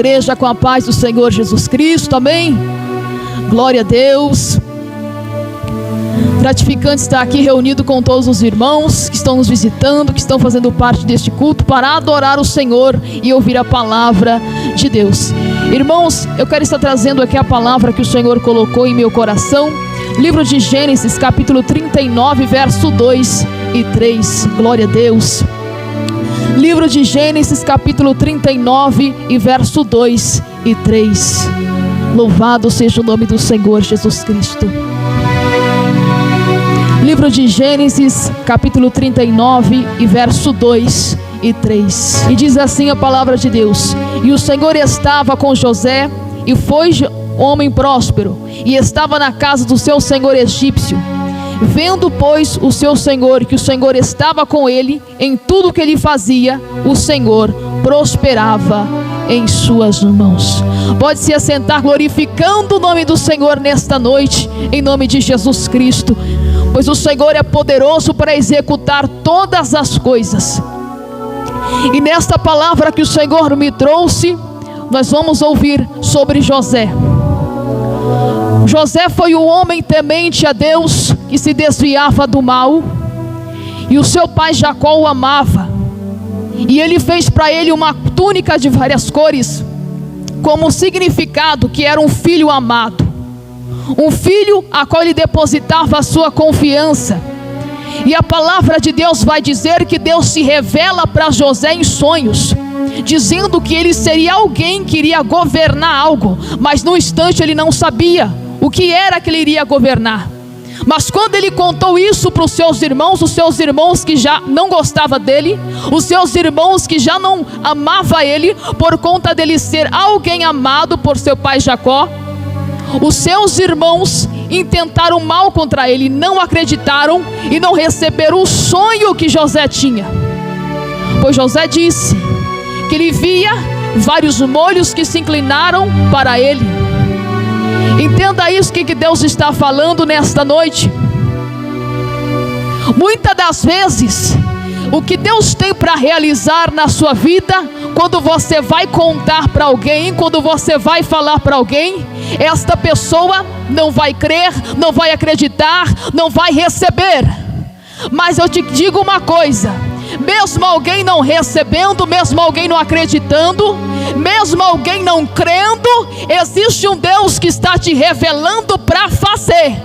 Igreja, com a paz do Senhor Jesus Cristo, amém? Glória a Deus. Gratificante estar aqui reunido com todos os irmãos que estão nos visitando, que estão fazendo parte deste culto para adorar o Senhor e ouvir a palavra de Deus. Irmãos, eu quero estar trazendo aqui a palavra que o Senhor colocou em meu coração. Livro de Gênesis, capítulo 39, verso 2 e 3. Glória a Deus. Livro de Gênesis, capítulo 39 e verso 2 e 3. Louvado seja o nome do Senhor Jesus Cristo. Livro de Gênesis, capítulo 39 e verso 2 e 3. E diz assim a palavra de Deus: E o Senhor estava com José, e foi homem próspero, e estava na casa do seu senhor egípcio. Vendo, pois, o seu senhor que o Senhor estava com ele em tudo que ele fazia, o Senhor prosperava em suas mãos. Pode se assentar glorificando o nome do Senhor nesta noite, em nome de Jesus Cristo, pois o Senhor é poderoso para executar todas as coisas. E nesta palavra que o Senhor me trouxe, nós vamos ouvir sobre José. José foi um homem temente a Deus, que se desviava do mal, e o seu pai Jacó o amava, e ele fez para ele uma túnica de várias cores, como significado que era um filho amado, um filho a qual ele depositava a sua confiança. E a palavra de Deus vai dizer que Deus se revela para José em sonhos, dizendo que ele seria alguém que iria governar algo, mas no instante ele não sabia o que era que ele iria governar. Mas quando ele contou isso para os seus irmãos que já não gostavam dele, os seus irmãos que já não amavam ele, por conta dele ser alguém amado por seu pai Jacó, os seus irmãos intentaram mal contra ele, não acreditaram e não receberam o sonho que José tinha. Pois José disse que ele via vários molhos que se inclinaram para ele. Entenda isso que Deus está falando nesta noite. Muitas das vezes, o que Deus tem para realizar na sua vida, quando você vai contar para alguém, quando você vai falar para alguém, esta pessoa não vai crer, não vai acreditar, não vai receber. Mas eu te digo uma coisa: mesmo alguém não recebendo, mesmo alguém não acreditando, mesmo alguém não crendo, existe um Deus que está te revelando para fazer.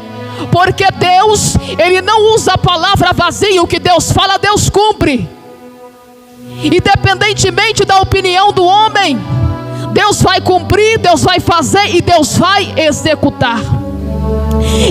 Porque Deus, Ele não usa a palavra vazia. O que Deus fala, Deus cumpre. Independentemente da opinião do homem, Deus vai cumprir, Deus vai fazer e Deus vai executar.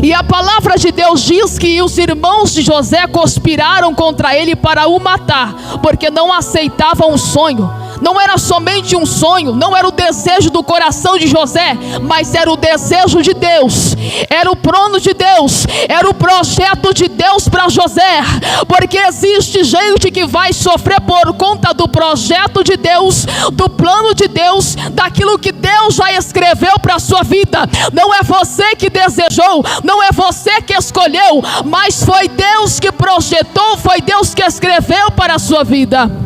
E a palavra de Deus diz que os irmãos de José conspiraram contra ele para o matar, porque não aceitavam o sonho. Não era somente um sonho, não era o desejo do coração de José, mas era o desejo de Deus, era o plano de Deus, era o projeto de Deus para José. Porque existe gente que vai sofrer por conta do projeto de Deus, do plano de Deus, daquilo que Deus já escreveu para a sua vida. Não é você que desejou, não é você que escolheu, mas foi Deus que projetou, foi Deus que escreveu para a sua vida.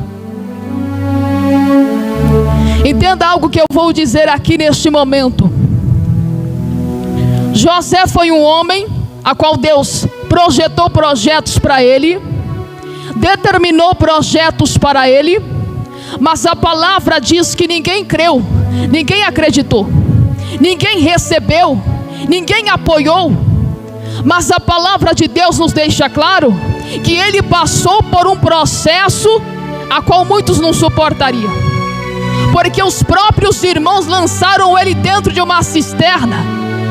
Entenda algo que eu vou dizer aqui neste momento. José foi um homem a qual Deus projetou projetos para ele, determinou projetos para ele, mas a palavra diz que ninguém creu, ninguém acreditou, ninguém recebeu, ninguém apoiou. Mas a palavra de Deus nos deixa claro que ele passou por um processo a qual muitos não suportariam, porque os próprios irmãos lançaram ele dentro de uma cisterna,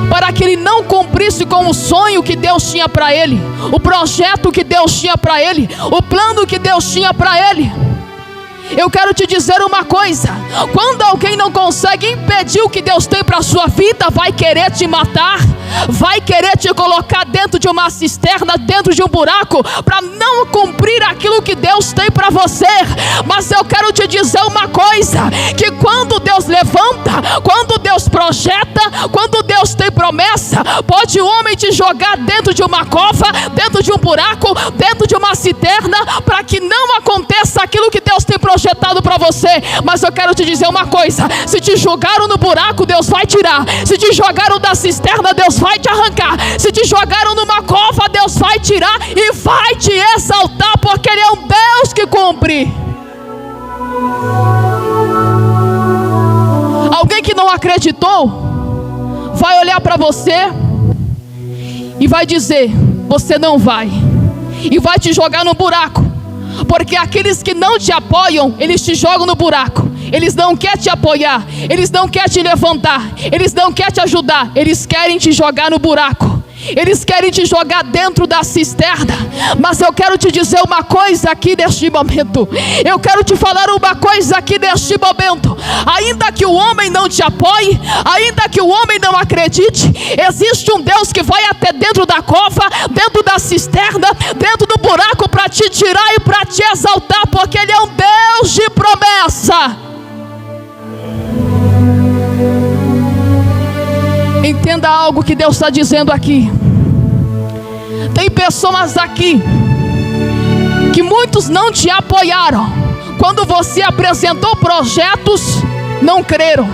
para que ele não cumprisse com o sonho que Deus tinha para ele, o projeto que Deus tinha para ele, o plano que Deus tinha para ele. Eu quero te dizer uma coisa: quando alguém não consegue impedir o que Deus tem para a sua vida, vai querer te matar, vai querer te colocar dentro de uma cisterna, dentro de um buraco, para não cumprir aquilo que Deus tem para você. Mas eu quero te dizer uma coisa: que quando Deus levanta, quando Deus projeta, quando Deus tem projeto, promessa, pode o homem te jogar dentro de uma cova, dentro de um buraco, dentro de uma cisterna, para que não aconteça aquilo que Deus tem projetado para você. Mas eu quero te dizer uma coisa: se te jogaram no buraco, Deus vai tirar. Se te jogaram da cisterna, Deus vai te arrancar. Se te jogaram numa cova, Deus vai tirar e vai te exaltar, porque Ele é um Deus que cumpre. Alguém que não acreditou vai olhar para você e vai dizer: você não vai, e vai te jogar no buraco. Porque aqueles que não te apoiam, eles te jogam no buraco. Eles não querem te apoiar, eles não querem te levantar, eles não querem te ajudar, eles querem te jogar no buraco. Eles querem te jogar dentro da cisterna. Mas eu quero te dizer uma coisa aqui neste momento. Eu quero te falar uma coisa aqui neste momento. Ainda que o homem não te apoie, ainda que o homem não acredite, existe um Deus que vai até dentro da cova, dentro da cisterna, dentro do buraco, para te tirar e para te exaltar, porque Ele é um Deus de promessa. Entenda algo que Deus está dizendo aqui. Tem pessoas aqui que muitos não te apoiaram. Quando você apresentou projetos, não creram.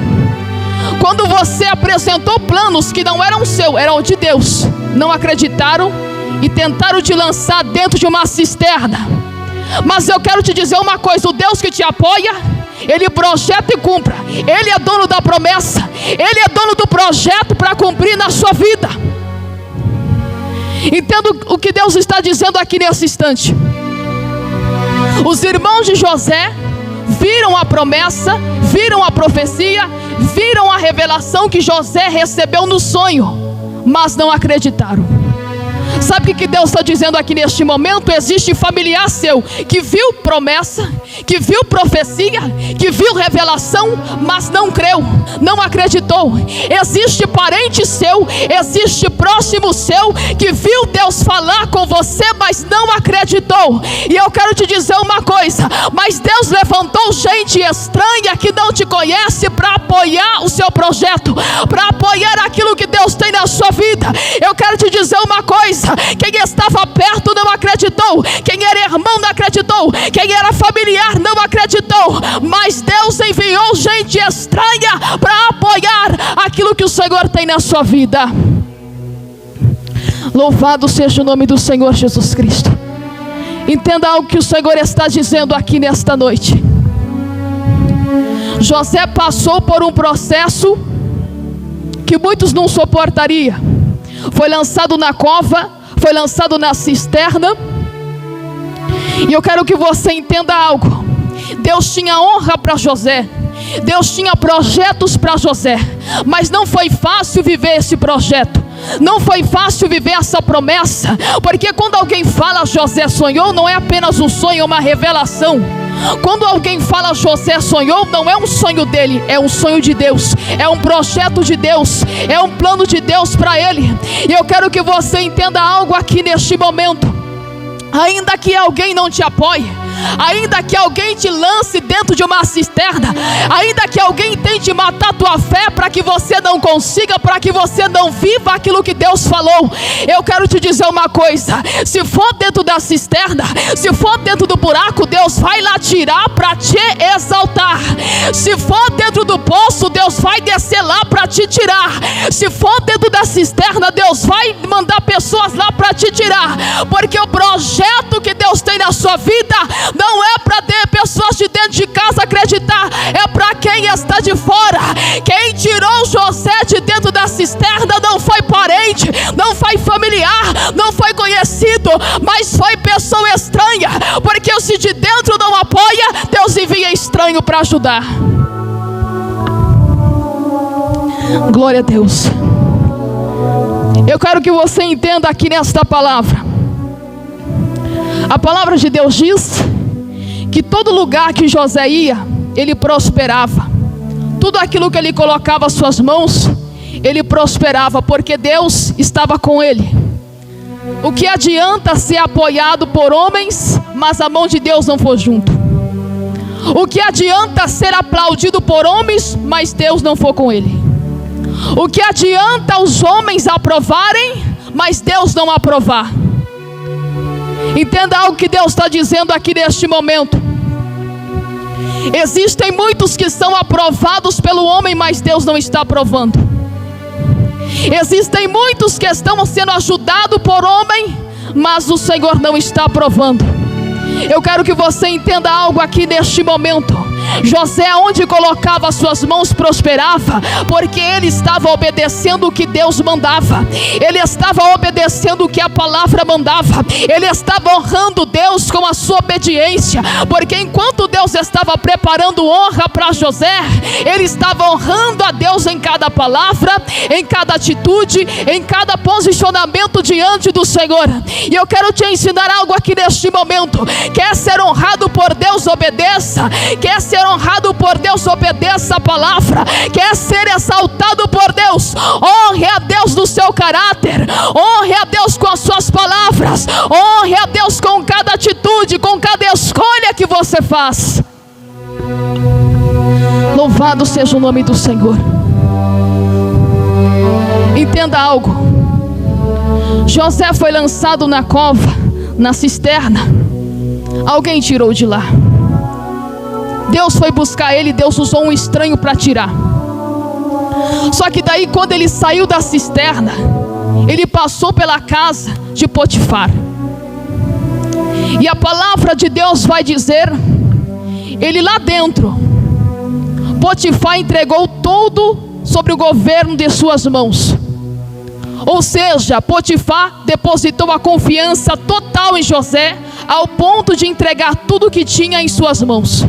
Quando você apresentou planos que não eram seus, eram de Deus, não acreditaram e tentaram te lançar dentro de uma cisterna. Mas eu quero te dizer uma coisa: o Deus que te apoia, Ele projeta e cumpra. Ele é dono da promessa, Ele é dono do projeto para cumprir na sua vida. Entenda o que Deus está dizendo aqui nesse instante. Os irmãos de José viram a promessa, viram a profecia, viram a revelação que José recebeu no sonho, mas não acreditaram. Sabe o que Deus está dizendo aqui neste momento? Existe familiar seu que viu promessa, que viu profecia, que viu revelação, mas não creu, não acreditou. Existe parente seu, existe próximo seu que viu Deus falar com você, mas não acreditou. E eu quero te dizer uma coisa: mas Deus levantou gente estranha que não te conhece para apoiar o seu projeto, para apoiar aquilo que Deus tem na sua vida. Eu quero te dizer uma coisa: quem estava perto não acreditou, quem era irmão não acreditou, quem era familiar não acreditou, mas Deus enviou gente estranha para apoiar aquilo que o Senhor tem na sua vida. Louvado seja o nome do Senhor Jesus Cristo. Entenda algo que o Senhor está dizendo aqui nesta noite. José passou por um processo que muitos não suportariam. Foi lançado na cova, foi lançado na cisterna. E eu quero que você entenda algo. Deus tinha honra para José, Deus tinha projetos para José, mas não foi fácil viver esse projeto, não foi fácil viver essa promessa. Porque quando alguém fala José sonhou, não é apenas um sonho, é uma revelação. Quando alguém fala José sonhou, não é um sonho dele, é um sonho de Deus, é um projeto de Deus, é um plano de Deus para ele. E eu quero que você entenda algo aqui neste momento. Ainda que alguém não te apoie, ainda que alguém te lance dentro de uma cisterna, ainda que alguém tente matar tua fé para que você não consiga, para que você não viva aquilo que Deus falou, eu quero te dizer uma coisa: se for dentro da cisterna, se for dentro do buraco, Deus vai lá tirar para te exaltar. Se for dentro do poço, Deus vai descer lá para te tirar. Se for dentro da cisterna, Deus vai mandar pessoas lá para te tirar. Porque o projeto que Deus tem na sua vida não é para pessoas de dentro de casa acreditar, é para quem está de fora. Quem tirou José de dentro da cisterna não foi parente, não foi familiar, não foi conhecido, mas foi pessoa estranha. Porque se de dentro não apoia, Deus envia estranho para ajudar. Glória a Deus. Eu quero que você entenda aqui nesta palavra. A palavra de Deus diz que todo lugar que José ia, ele prosperava. Tudo aquilo que ele colocava as suas mãos, ele prosperava, porque Deus estava com ele. O que adianta ser apoiado por homens, mas a mão de Deus não for junto? O que adianta ser aplaudido por homens, mas Deus não for com ele? O que adianta os homens aprovarem, mas Deus não aprovar? Entenda algo que Deus está dizendo aqui neste momento. Existem muitos que são aprovados pelo homem, mas Deus não está aprovando. Existem muitos que estão sendo ajudados por homem, mas o Senhor não está aprovando. Eu quero que você entenda algo aqui neste momento. José, onde colocava as suas mãos, prosperava, porque ele estava obedecendo o que Deus mandava. Ele estava obedecendo o que a palavra mandava. Ele estava honrando Deus com a sua obediência, porque enquanto Deus estava preparando honra para José, ele estava honrando a Deus em cada palavra, em cada atitude, em cada posicionamento diante do Senhor. E eu quero te ensinar algo aqui neste momento. Quer ser honrado por Deus, obedeça. Quer ser honrado por Deus, obedeça a palavra. Quer ser exaltado por Deus, honre a Deus no seu caráter, honre a Deus com as suas palavras, honre a Deus com cada atitude, com cada escolha que você faz. Louvado seja o nome do Senhor. Entenda algo. José foi lançado na cova, na cisterna. Alguém tirou de lá. Deus foi buscar ele, Deus usou um estranho para tirar. Só que daí, quando ele saiu da cisterna, ele passou pela casa de Potifar. E a palavra de Deus vai dizer, ele lá dentro, Potifar entregou todo sobre o governo de suas mãos. Ou seja, Potifar depositou a confiança total em José, ao ponto de entregar tudo que tinha em suas mãos.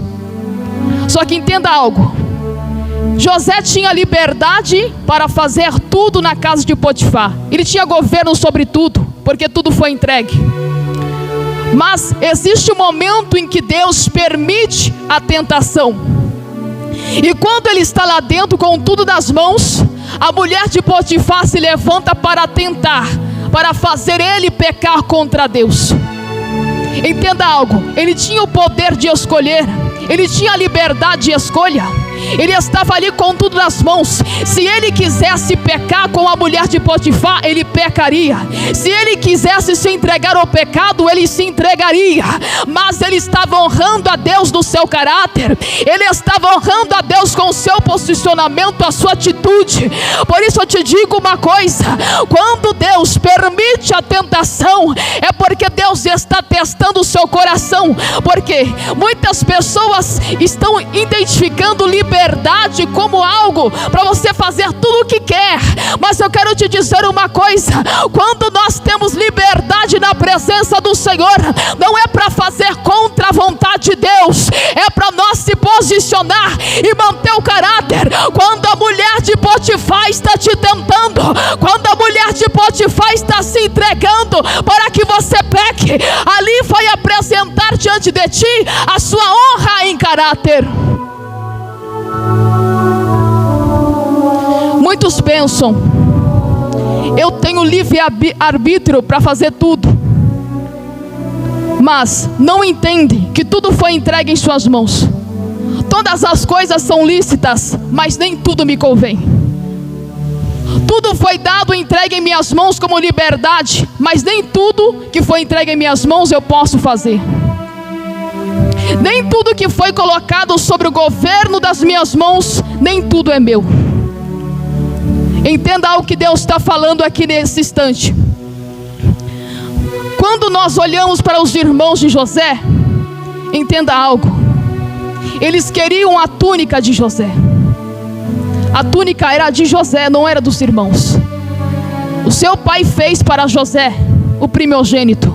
Só que entenda algo. José tinha liberdade para fazer tudo na casa de Potifar. Ele tinha governo sobre tudo, porque tudo foi entregue. Mas existe um momento em que Deus permite a tentação. E quando ele está lá dentro com tudo nas mãos, a mulher de Potifar se levanta para tentar, para fazer ele pecar contra Deus. Entenda algo, ele tinha o poder de escolher, ele tinha a liberdade de escolha. Ele estava ali com tudo nas mãos. Se ele quisesse pecar com a mulher de Potifar, ele pecaria. Se ele quisesse se entregar ao pecado, ele se entregaria. Mas ele estava honrando a Deus no seu caráter. Ele estava honrando a Deus com o seu posicionamento, a sua atitude. Por isso eu te digo uma coisa: quando Deus permite a tentação, é porque Deus está testando o seu coração. Porque muitas pessoas estão identificando liberdade como algo para você fazer tudo o que quer. Mas eu quero te dizer uma coisa: quando nós temos liberdade na presença do Senhor, não é para fazer contra a vontade de Deus, é para nós se posicionar e manter o caráter. Quando a mulher de Potifar está te tentando, quando a mulher de Potifar está se entregando para que você peque, ali vai apresentar diante de ti a sua honra em caráter. Muitos pensam, eu tenho livre arbítrio para fazer tudo, mas não entendem que tudo foi entregue em suas mãos. Todas as coisas são lícitas, mas nem tudo me convém. Tudo foi dado e entregue em minhas mãos como liberdade, mas nem tudo que foi entregue em minhas mãos eu posso fazer. Nem tudo que foi colocado sobre o governo das minhas mãos, nem tudo é meu. Entenda algo que Deus está falando aqui nesse instante. Quando nós olhamos para os irmãos de José, entenda algo. Eles queriam a túnica de José. A túnica era de José, não era dos irmãos. O seu pai fez para José, o primogênito,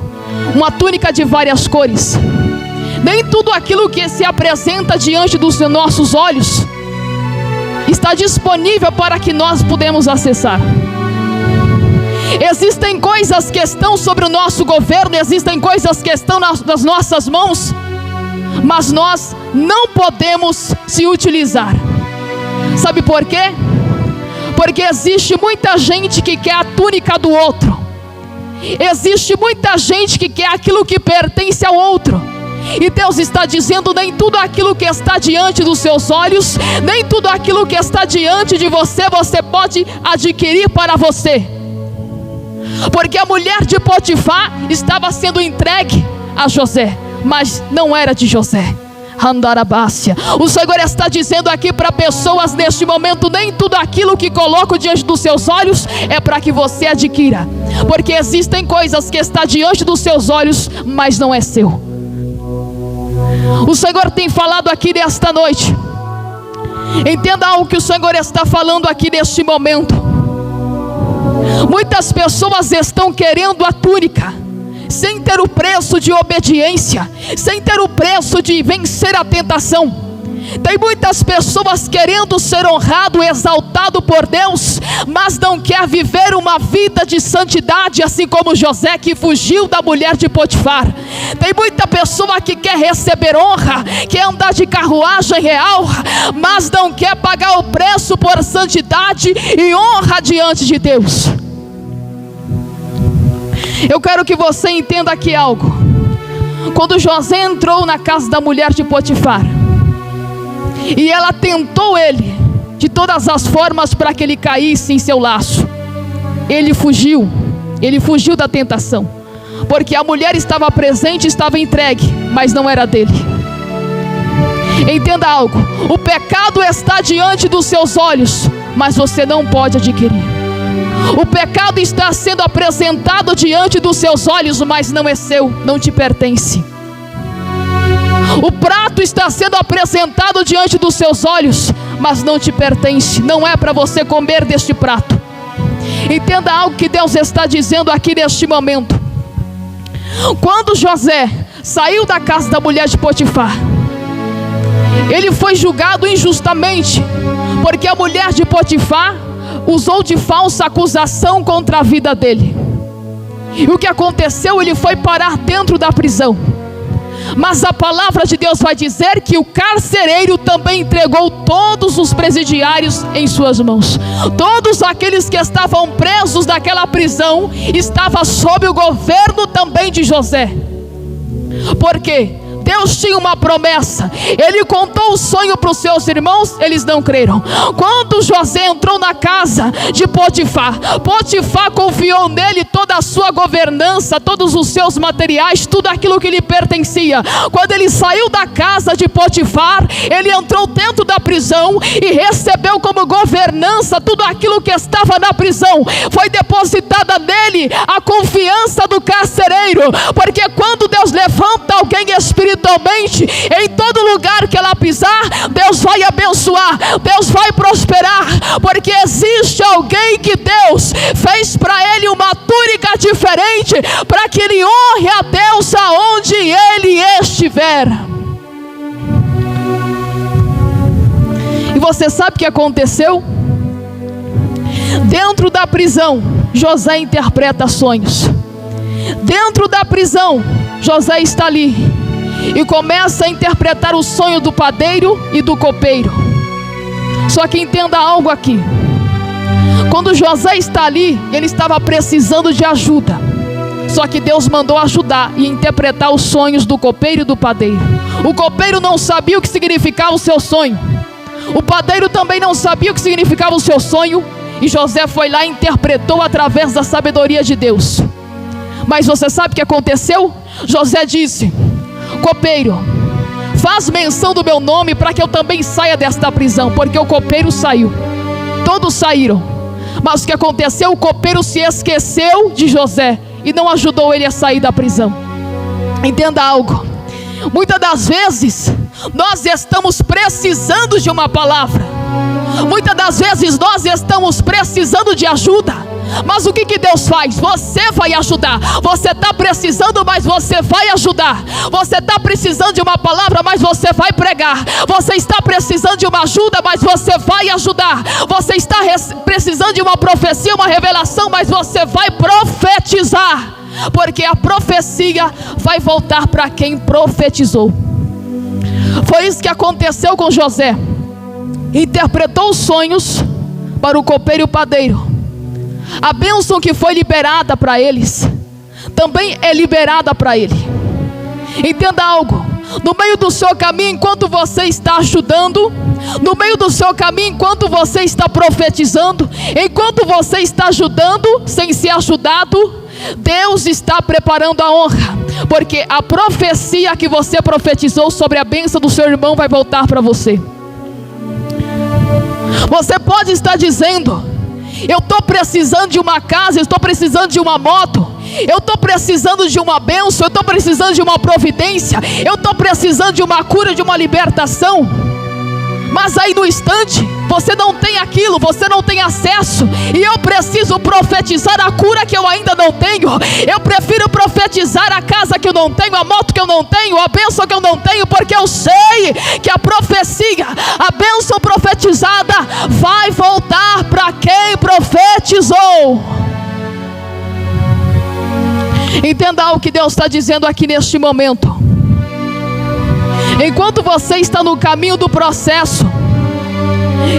uma túnica de várias cores. Nem tudo aquilo que se apresenta diante dos nossos olhos está disponível para que nós podemos acessar. Existem coisas que estão sobre o nosso governo, existem coisas que estão nas nossas mãos, mas nós não podemos se utilizar. Sabe por quê? Porque existe muita gente que quer a túnica do outro. Existe muita gente que quer aquilo que pertence ao outro. E Deus está dizendo: nem tudo aquilo que está diante dos seus olhos, nem tudo aquilo que está diante de você, você pode adquirir para você. Porque a mulher de Potifar estava sendo entregue a José, mas não era de José. Andarabácia. O Senhor está dizendo aqui para pessoas neste momento: nem tudo aquilo que coloco diante dos seus olhos é para que você adquira. Porque existem coisas que estão diante dos seus olhos, mas não é seu. O Senhor tem falado aqui nesta noite. Entenda algo que o Senhor está falando aqui neste momento. Muitas pessoas estão querendo a túnica, sem ter o preço de obediência, sem ter o preço de vencer a tentação. Tem muitas pessoas querendo ser honrado, exaltado por Deus, mas não quer viver uma vida de santidade, assim como José, que fugiu da mulher de Potifar. Tem muita pessoa que quer receber honra, quer andar de carruagem real, mas não quer pagar o preço por santidade e honra diante de Deus. Eu quero que você entenda aqui algo. Quando José entrou na casa da mulher de Potifar, e ela tentou ele de todas as formas para que ele caísse em seu laço, ele fugiu da tentação, porque a mulher estava presente, estava entregue, mas não era dele. Entenda algo: o pecado está diante dos seus olhos, mas você não pode adquirir. O pecado está sendo apresentado diante dos seus olhos, mas não é seu, não te pertence. O prato está sendo apresentado diante dos seus olhos, mas não te pertence, não é para você comer deste prato. Entenda algo que Deus está dizendo aqui neste momento. Quando José saiu da casa da mulher de Potifar, ele foi julgado injustamente, porque a mulher de Potifar usou de falsa acusação contra a vida dele. E o que aconteceu? Ele foi parar dentro da prisão. Mas a palavra de Deus vai dizer que o carcereiro também entregou todos os presidiários em suas mãos. Todos aqueles que estavam presos naquela prisão estavam sob o governo também de José. Por quê? Deus tinha uma promessa. Ele contou o sonho para os seus irmãos, eles não creram. Quando José entrou na casa de Potifar, Potifar confiou nele toda a sua governança, todos os seus materiais, tudo aquilo que lhe pertencia. Quando ele saiu da casa de Potifar, ele entrou dentro da prisão e recebeu como governança tudo aquilo que estava na prisão. Foi depositada nele a confiança do carcereiro, porque quando Deus levanta alguém espiritualmente, em todo lugar que ela pisar, Deus vai abençoar, Deus vai prosperar, porque existe alguém que Deus fez para ele uma túnica diferente, para que ele honre a Deus aonde ele estiver. E você sabe o que aconteceu? Dentro da prisão, José interpreta sonhos. Dentro da prisão, José está ali e começa a interpretar o sonho do padeiro e do copeiro. Só que entenda algo aqui. Quando José está ali, ele estava precisando de ajuda. Só que Deus mandou ajudar e interpretar os sonhos do copeiro e do padeiro. O copeiro não sabia o que significava o seu sonho. O padeiro também não sabia o que significava o seu sonho. E José foi lá e interpretou através da sabedoria de Deus. Mas você sabe o que aconteceu? José disse: copeiro, faz menção do meu nome para que eu também saia desta prisão. Porque o copeiro saiu, todos saíram, mas o que aconteceu? O copeiro se esqueceu de José e não ajudou ele a sair da prisão. Entenda algo: muitas das vezes nós estamos precisando de uma palavra, muitas das vezes nós estamos precisando de ajuda. Mas o que Deus faz? Você vai ajudar. Você está precisando, mas você vai ajudar. Você está precisando de uma palavra, mas você vai pregar. Você está precisando de uma ajuda, mas você vai ajudar. Você está precisando de uma profecia, uma revelação, mas você vai profetizar. Porque a profecia vai voltar para quem profetizou. Foi isso que aconteceu com José. Interpretou os sonhos para o copeiro e o padeiro. A bênção que foi liberada para eles também é liberada para ele. Entenda algo: no meio do seu caminho, enquanto você está ajudando, no meio do seu caminho, enquanto você está profetizando, enquanto você está ajudando sem ser ajudado, Deus está preparando a honra, porque a profecia que você profetizou sobre a bênção do seu irmão vai voltar para você. Você pode estar dizendo: eu estou precisando de uma casa, eu estou precisando de uma moto, eu estou precisando de uma bênção, eu estou precisando de uma providência, eu estou precisando de uma cura, de uma libertação. Mas aí no instante, você não tem aquilo, você não tem acesso. E eu preciso profetizar a cura que eu ainda não tenho. Eu prefiro profetizar a casa que eu não tenho, a moto que eu não tenho, a bênção que eu não tenho, porque eu sei que a profecia, a bênção profetizada vai voltar para quem profetizou. Entenda o que Deus está dizendo aqui neste momento. Enquanto você está no caminho do processo,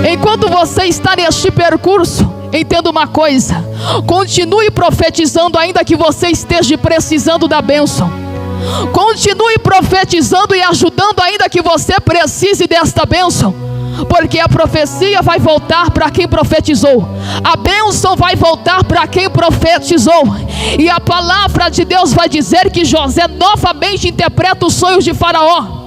enquanto você está neste percurso, entenda uma coisa: continue profetizando ainda que você esteja precisando da bênção. Continue profetizando e ajudando ainda que você precise desta bênção, porque a profecia vai voltar para quem profetizou, a bênção vai voltar para quem profetizou. E a palavra de Deus vai dizer que José novamente interpreta os sonhos de Faraó,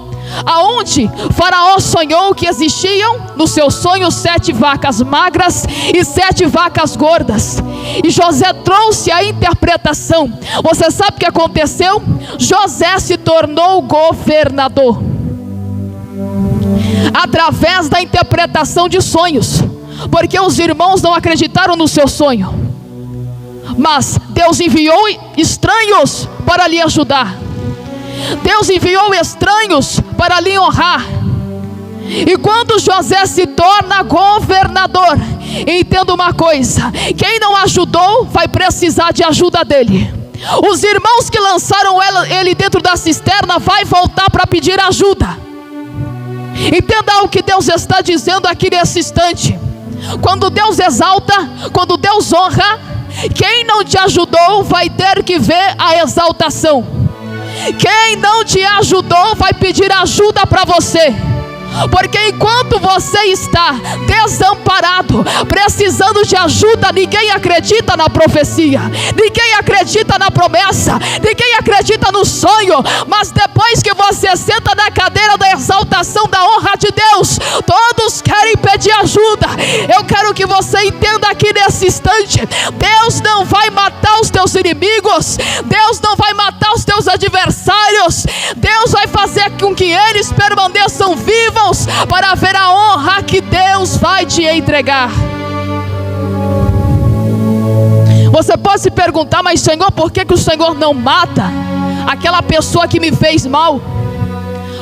aonde Faraó sonhou que existiam no seu sonho 7 vacas magras e 7 vacas gordas, e José trouxe a interpretação. Você sabe o que aconteceu? José se tornou governador através da interpretação de sonhos, porque os irmãos não acreditaram no seu sonho, mas Deus enviou estranhos para lhe ajudar. Deus enviou estranhos para lhe honrar. E quando José se torna governador, entenda uma coisa: quem não ajudou vai precisar de ajuda dele. Os irmãos que lançaram ele dentro da cisterna vai voltar para pedir ajuda. Entenda o que Deus está dizendo aqui nesse instante. Quando Deus exalta, quando Deus honra, quem não te ajudou vai ter que ver a exaltação. Quem não te ajudou vai pedir ajuda para você. Porque enquanto você está desamparado, precisando de ajuda, ninguém acredita na profecia, ninguém acredita na promessa, ninguém acredita no sonho. Mas depois que você senta na cadeira da exaltação, da honra de Deus, todos querem pedir ajuda. Eu quero que você entenda aqui nesse instante: Deus não vai matar os teus inimigos, Deus não vai matar os teus adversários. Deus vai fazer com que eles permaneçam vivos para ver a honra que Deus vai te entregar. Você pode se perguntar: mas Senhor, por que o Senhor não mata aquela pessoa que me fez mal?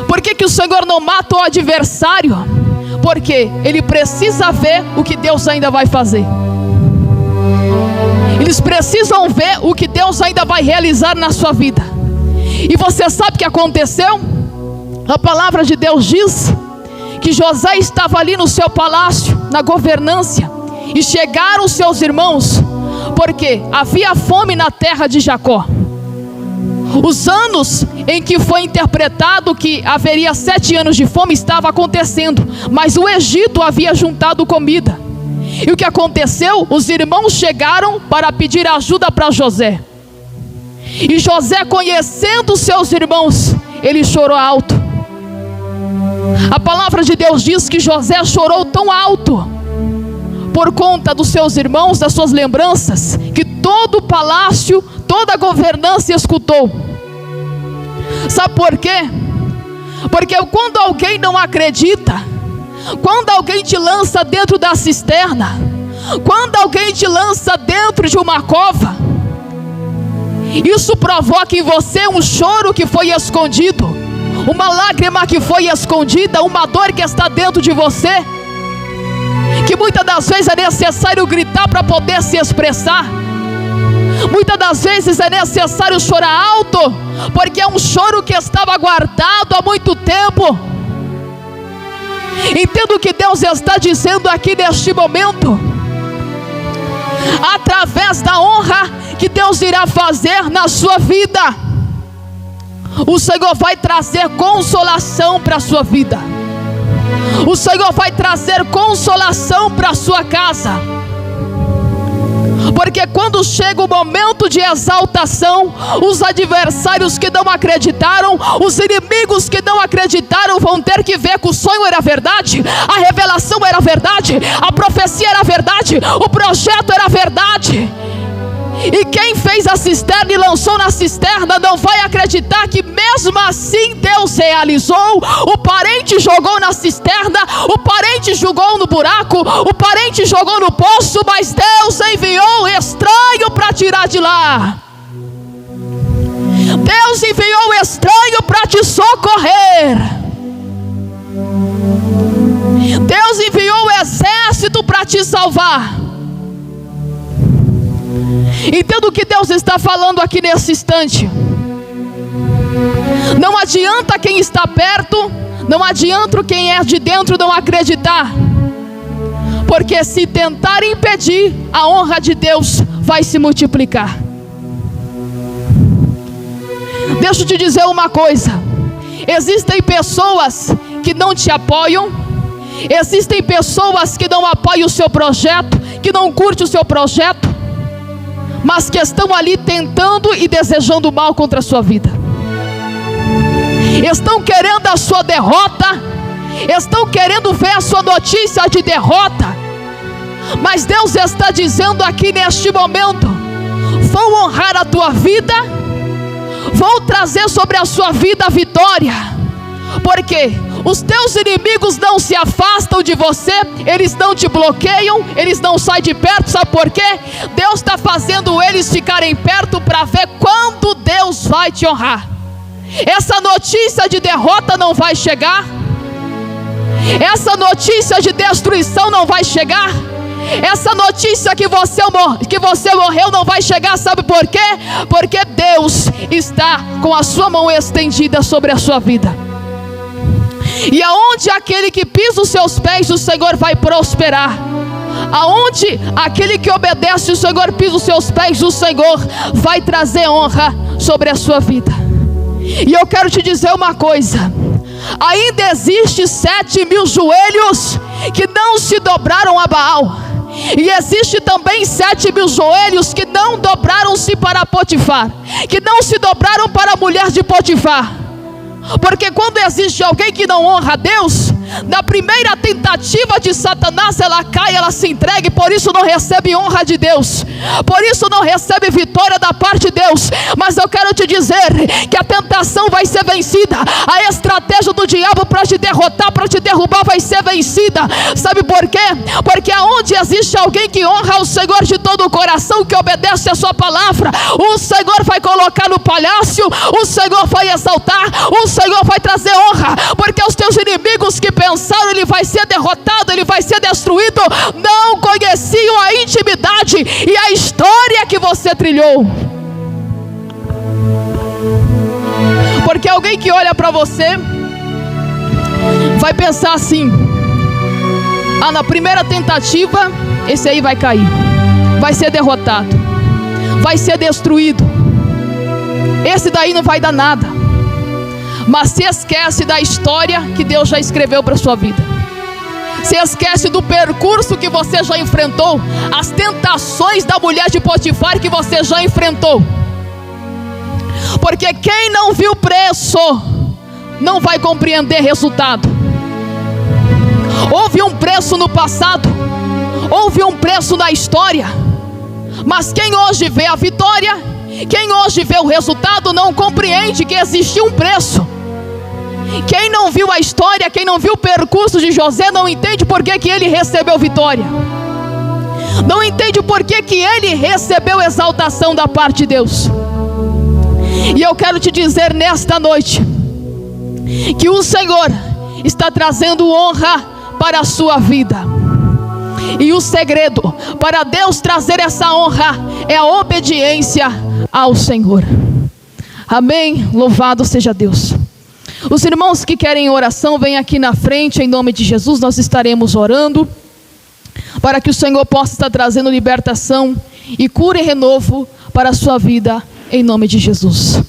Por que o Senhor não mata o adversário? Porque Ele precisa ver o que Deus ainda vai fazer. Eles precisam ver o que Deus ainda vai realizar na sua vida. E você sabe o que aconteceu? A palavra de Deus diz que José estava ali no seu palácio, na governância, e chegaram os seus irmãos, porque havia fome na terra de Jacó. Os anos em que foi interpretado que haveria 7 anos de fome estava acontecendo, mas o Egito havia juntado comida. E o que aconteceu? Os irmãos chegaram para pedir ajuda para José. E José, conhecendo seus irmãos, ele chorou alto. A palavra de Deus diz que José chorou tão alto por conta dos seus irmãos, das suas lembranças, que todo o palácio, toda a governança escutou. Sabe por quê? Porque quando alguém não acredita, quando alguém te lança dentro da cisterna, quando alguém te lança dentro de uma cova, isso provoca em você um choro que foi escondido, uma lágrima que foi escondida, uma dor que está dentro de você, que muitas das vezes é necessário gritar para poder se expressar. Muitas das vezes é necessário chorar alto, porque é um choro que estava guardado há muito tempo. Entenda o que Deus está dizendo aqui neste momento. Através da honra que Deus irá fazer na sua vida, O Senhor vai trazer consolação para a sua vida. O Senhor vai trazer consolação para a sua casa. Porque quando chega o momento de exaltação, os adversários que não acreditaram, os inimigos que não acreditaram, vão ter que ver que o sonho era verdade, a revelação era verdade, a profecia era verdade, o projeto era verdade. E quem fez a cisterna e lançou na cisterna não vai acreditar que mesmo assim Deus realizou. O parente jogou na cisterna, o parente jogou no buraco, o parente jogou no poço, mas Deus enviou estranho para tirar de lá. Deus enviou estranho para te socorrer. Deus enviou o exército para te salvar. Entenda o que Deus está falando aqui nesse instante. Não adianta quem está perto, não adianta quem é de dentro não acreditar, porque se tentar impedir, a honra de Deus vai se multiplicar. Deixa eu te dizer uma coisa: existem pessoas que não te apoiam, existem pessoas que não apoiam o seu projeto, que não curtem o seu projeto, mas que estão ali tentando e desejando mal contra a sua vida. Estão querendo a sua derrota, estão querendo ver a sua notícia de derrota. Mas Deus está dizendo aqui neste momento: vou honrar a tua vida, vou trazer sobre a sua vida a vitória. Porque os teus inimigos não se afastam de você, eles não te bloqueiam, eles não saem de perto. Sabe por quê? Deus está fazendo eles ficarem perto para ver quando Deus vai te honrar. Essa notícia de derrota não vai chegar, essa notícia de destruição não vai chegar, essa notícia que você morreu não vai chegar. Sabe por quê? Porque Deus está com a sua mão estendida sobre a sua vida. E aonde aquele que pisa os seus pés, o Senhor vai prosperar. Aonde aquele que obedece o Senhor pisa os seus pés, o Senhor vai trazer honra sobre a sua vida. E eu quero te dizer uma coisa: ainda existe 7.000 joelhos que não se dobraram a Baal. E existe também 7.000 joelhos que não dobraram-se para Potifar, que não se dobraram para a mulher de Potifar. Porque quando existe alguém que não honra a Deus, na primeira tentativa de Satanás, ela cai, ela se entrega, e por isso não recebe honra de Deus, por isso não recebe vitória da parte de Deus. Mas eu quero te dizer que a tentação vai ser vencida, a estratégia do diabo para te derrotar, para te derrubar, vai ser vencida. Sabe por quê? Porque aonde existe alguém que honra o Senhor de todo o coração, que obedece a sua palavra, o Senhor vai colocar no palácio, o Senhor vai exaltar, o Senhor vai trazer honra. Porque os teus inimigos que pensaram ele vai ser derrotado, ele vai ser destruído, não conheciam a intimidade e a história que você trilhou. Porque alguém que olha para você vai pensar assim: ah, na primeira tentativa esse aí vai cair, vai ser derrotado, vai ser destruído, esse daí não vai dar nada. Mas se esquece da história que Deus já escreveu para a sua vida. Se esquece do percurso que você já enfrentou, as tentações da mulher de Potifar que você já enfrentou. Porque quem não viu preço não vai compreender resultado. Houve um preço no passado, houve um preço na história, mas quem hoje vê a vitória, quem hoje vê o resultado, não compreende que existiu um preço. Quem não viu a história, quem não viu o percurso de José, não entende por que ele recebeu vitória, não entende por que ele recebeu exaltação da parte de Deus. E eu quero te dizer nesta noite que o Senhor está trazendo honra para a sua vida. E o segredo para Deus trazer essa honra é a obediência ao Senhor. Amém? Louvado seja Deus. Os irmãos que querem oração, vêm aqui na frente, em nome de Jesus. Nós estaremos orando para que o Senhor possa estar trazendo libertação e cura e renovo para a sua vida, em nome de Jesus.